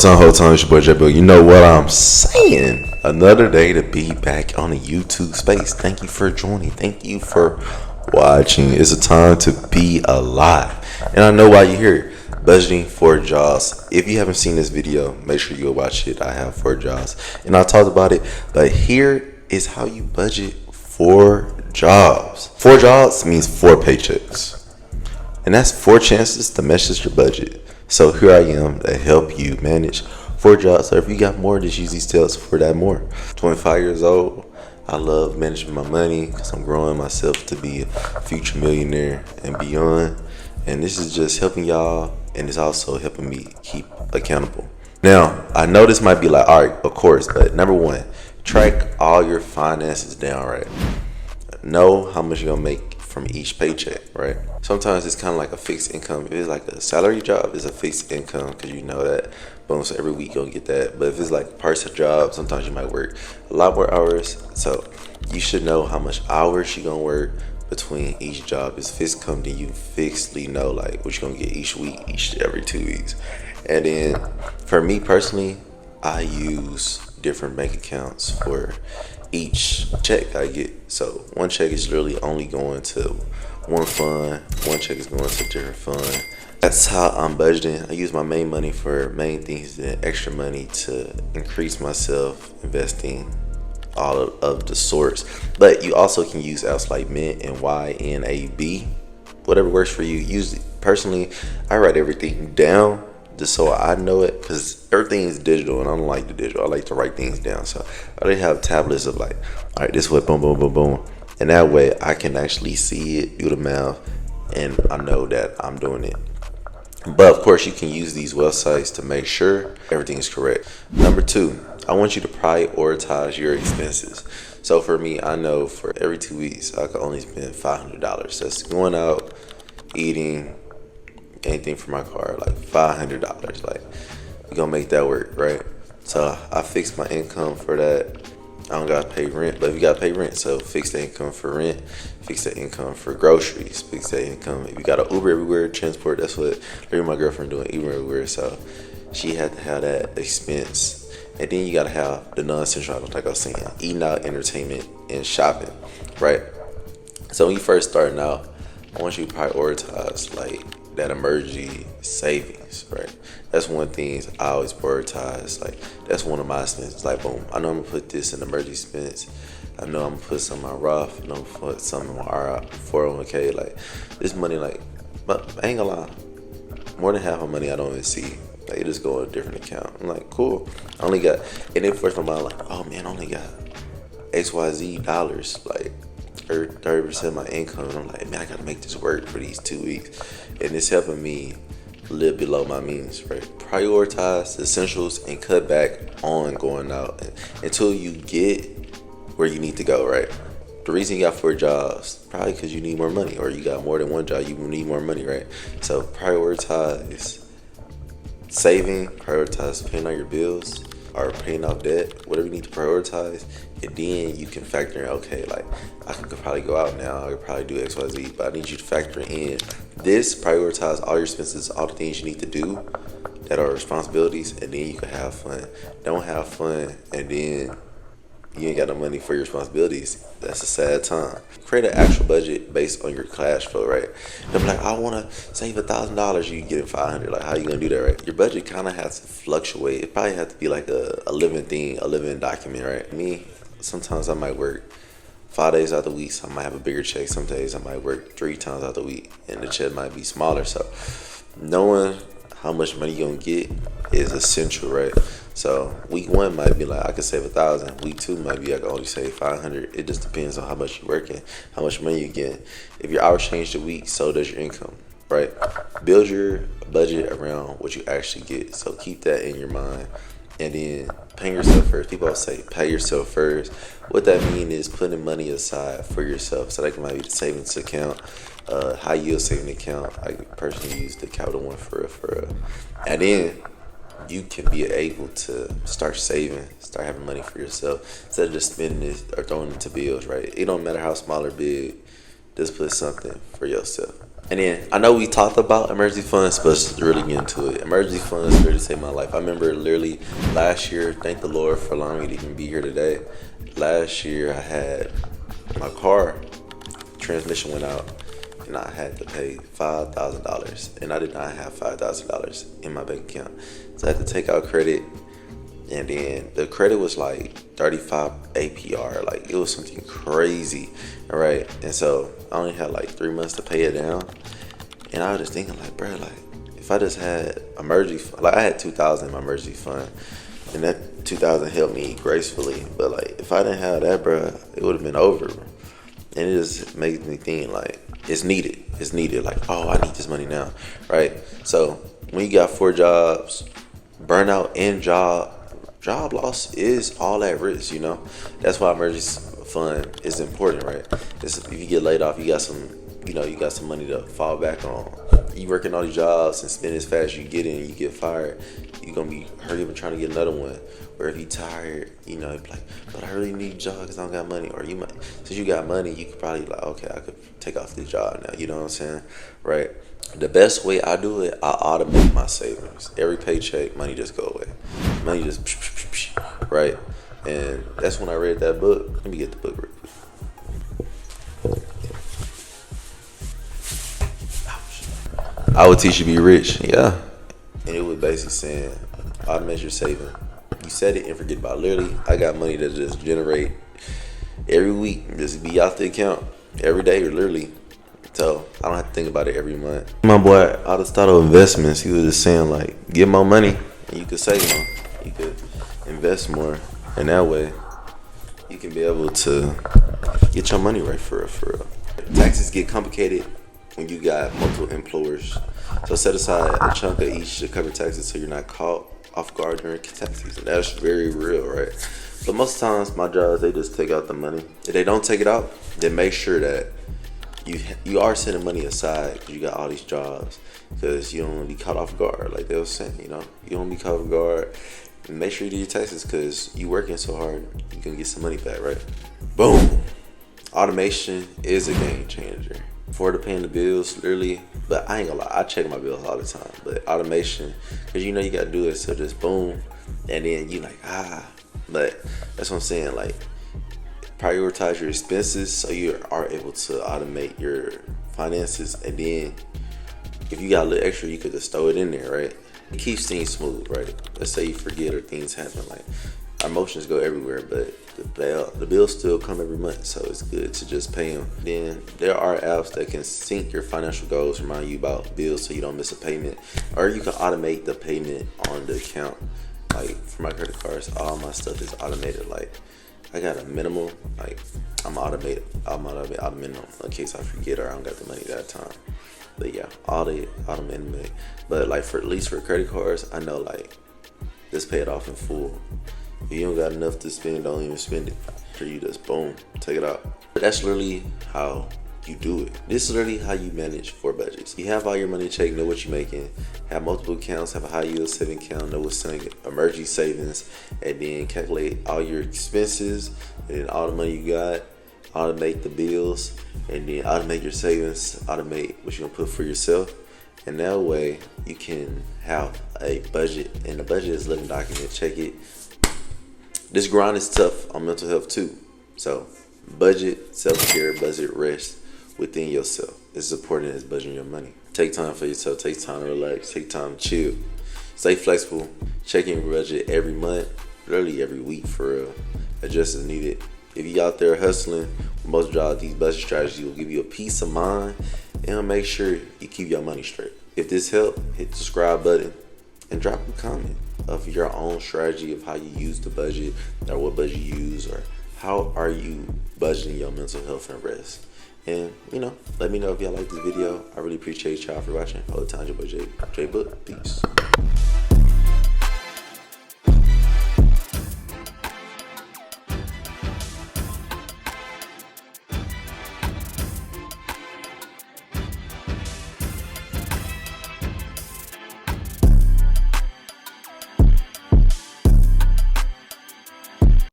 Whole time, it's your boy J Bill. You know what I'm saying? Another day to be back on the YouTube space. Thank you for joining. Thank you for watching. It's a time to be alive. And I know why you're here. Budgeting for Jaws. If you haven't seen this video, make sure you go watch it. I have 4 Jaws. And I talked about it. But here is how you budget for jobs. 4 jobs means 4 paychecks. And that's 4 chances to mess your budget. So here I am to help you manage 4 jobs. So if you got more, just use these tips for that more. 25 years old. I love managing my money because I'm growing myself to be a future millionaire and beyond. And this is just helping y'all, and it's also helping me keep accountable. Now, I know this might be like, all right, of course, but number 1, track all your finances down, right? Know how much you're gonna make from each paycheck, right? Sometimes it's kind of like a fixed income. If it's like a salary job, it's a fixed income because you know that. Boom, so every week you'll get that. But if it's like parts of job, sometimes you might work a lot more hours. So you should know how much hours you're gonna work between each job. It's fixed income, then you fixedly know like what you're gonna get each week, every 2 weeks. And then for me personally, I use different bank accounts for each check I get. So one check is literally only going to one fund, one check is going to a different fund. That's how I'm budgeting. I use my main money for main things, then extra money to increase myself investing all of the sorts. But you also can use apps like Mint and YNAB, whatever works for you. Use it. Personally, I write everything down just so I know it, because everything is digital and I don't like the digital. I like to write things down. So I already have tablets of like, all right, this is what boom, boom, boom, boom. And that way I can actually see it, do the math, and I know that I'm doing it. But of course, you can use these websites to make sure everything is correct. Number 2, I want you to prioritize your expenses. So for me, I know for every 2 weeks, I can only spend $500. That's going out, eating, anything for my car, like $500. Like, we're gonna make that work, right? So I fix my income for that. I don't gotta pay rent, but if you gotta pay rent, so fix the income for rent, fix the income for groceries, fix the income. If you got an Uber everywhere, transport, that's what my girlfriend doing, Uber everywhere. So she had to have that expense. And then you gotta have the non-essential items, like I was saying, eating out, entertainment, and shopping, right? So when you first starting out, I want you to prioritize like that emergency savings, right? That's one thing I always prioritize. Like, that's one of my expenses. Like, boom, I know I'm gonna put this in emergency expense. I know I'm gonna put some in my Roth. I know I'm gonna put some in my 401k. Like, this money, like, but I ain't gonna lie, more than half of money I don't even see. Like, it just go in a different account. I'm like, cool. I only got, and then first my mind, like, oh man, I only got XYZ dollars, like 30% of my income. And I'm like, man, I gotta make this work for these 2 weeks. And it's helping me live below my means, right? Prioritize the essentials and cut back on going out until you get where you need to go, right? The reason you got 4 jobs, probably because you need more money, or you got more than one job, you need more money, right? So prioritize saving, prioritize paying all your bills, or paying off debt, whatever you need to prioritize. And then you can factor in, okay, like, I could probably go out now, I could probably do XYZ, but I need you to factor in this, prioritize all your expenses, all the things you need to do that are responsibilities, and then you can have fun. Don't have fun and then you ain't got no money for your responsibilities. That's a sad time. Create an actual budget based on your cash flow, right? They'll be like, I want to save $1,000. You get $500. Like, how you gonna do that, right? Your budget kind of has to fluctuate. It probably has to be like a living thing, a living document, right? Me, sometimes I might work 5 days out the week, so I might have a bigger check. Some days I might work 3 times out the week, and the check might be smaller. So knowing how much money you're gonna get is essential, right? So week 1 might be like, I could save 1,000. Week 2 might be I can only save 500. It just depends on how much you're working, how much money you're getting. If your hours change the week, so does your income, right? Build your budget around what you actually get. So keep that in your mind. And then paying yourself first. People always say pay yourself first. What that means is putting money aside for yourself. So that might be the savings account, high yield saving account. I personally use the Capital One for real. And then you can be able to start saving, start having money for yourself instead of just spending it or throwing it to bills, right? It don't matter how small or big, just put something for yourself. And then I know we talked about emergency funds, but let's really get into it. Emergency funds really saved my life. I remember literally last year, thank the Lord for allowing me to even be here today. Last year I had my car transmission went out and I had to pay $5,000 and I did not have $5,000 in my bank account. So I had to take out credit, and then the credit was like 35 APR, like it was something crazy, all right? And so I only had like 3 months to pay it down, and I was just thinking like, bro, like if I just had emergency, like I had 2,000 in my emergency fund, and that 2,000 helped me gracefully, but like if I didn't have that, bro, it would have been over, bro. And it just makes me think like it's needed. It's needed. Like, oh, I need this money now, right? So when you got 4 jobs, burnout and job loss is all at risk. You know, that's why emergency fund is important, right? If you get laid off, you got some, you got some money to fall back on. You working all these jobs and spend as fast as you get in, you get fired, you're gonna be hurry up and trying to get another one. Or if you tired, you'd be like, but I really need a job because I don't got money. Or you might, since you got money, you could probably like, okay, I could take off this job now. You know what I'm saying, right? The best way I do it, I automate my savings. Every paycheck, money just go away. Money just, right? And that's when I read that book. Let me get the book real quick. I Would Teach You to Be Rich. Yeah. And it was basically saying, automate your saving. You set it and forget about it. Literally, I got money that just generate every week. Just be out the account every day or literally. So I don't have to think about it every month. My boy, out of style investments, he was just saying like, get more money and you could save more. You could invest more. And that way, you can be able to get your money right for real. Taxes get complicated when you got multiple employers. So set aside a chunk of each to cover taxes so you're not caught off guard during tax season. That's very real, right? But most times, my jobs, they just take out the money. If they don't take it out, then make sure that you are setting money aside because you got all these jobs, because you don't want to be caught off guard, like they were saying. You don't want to be caught off guard. And make sure you do your taxes because you working so hard, you can get some money back, right? Boom. Automation is a game changer for the paying the bills, literally. But I ain't gonna lie, I check my bills all the time. But automation, because you gotta do it, so just boom, and then you like, but that's what I'm saying, like prioritize your expenses so you are able to automate your finances, and then if you got a little extra, you could just throw it in there, right? It keeps things smooth, right? Let's say you forget or things happen, like our emotions go everywhere, but the bills still come every month, so it's good to just pay them. Then there are apps that can sync your financial goals, remind you about bills so you don't miss a payment, or you can automate the payment on the account. Like for my credit cards, all my stuff is automated. Like I got a minimum, like I'm automate minimum in case I forget or I don't got the money that time. But yeah, all the automated. But like at least for credit cards, I know like just pay it off in full. If you don't got enough to spend, don't even spend it. Or you just boom, take it out. But that's literally how you do it. This is literally how you manage 4 budgets. You have all your money checked, know what you're making, have multiple accounts, have a high yield saving account, know what's saying emergency savings, and then calculate all your expenses and then all the money you got, automate the bills, and then automate your savings, automate what you're gonna put for yourself. And that way you can have a budget, and the budget is a living document. Check it. This grind is tough on mental health too. So budget, self-care, budget, rest within yourself. It's important as budgeting your money. Take time for yourself. Take time to relax. Take time to chill. Stay flexible. Check in your budget every month, literally every week for real. Adjust as needed. If you out there hustling with most jobs, these budget strategies will give you a peace of mind and it'll make sure you keep your money straight. If this helped, hit the subscribe button and drop a comment of your own strategy of how you use the budget, or what budget you use, or how are you budgeting your mental health and rest. And let me know if y'all like this video. I really appreciate y'all for watching. All the time, your boy J Book. Peace.